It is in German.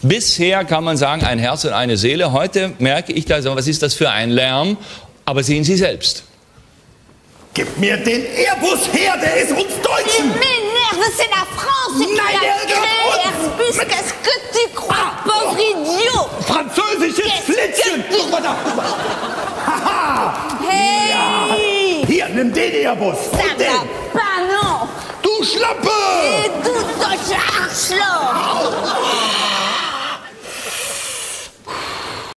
Bisher kann man sagen, ein Herz und eine Seele. Heute merke ich da, was ist das für ein Lärm? Aber sehen Sie selbst. Gib mir den Airbus her, der ist uns Deutschen! M'énerve, c'est la France qui Nein, a der gehört créé uns! Airbus, qu'est-ce que tu crois, pauvre idiot? Französisches Flittchen! Guck mal da! Haha! Hey! Ja. Hier, nimm den Airbus! Ça Und den! va pas, non! Du Schlampe! Et du deutsche Arschloch!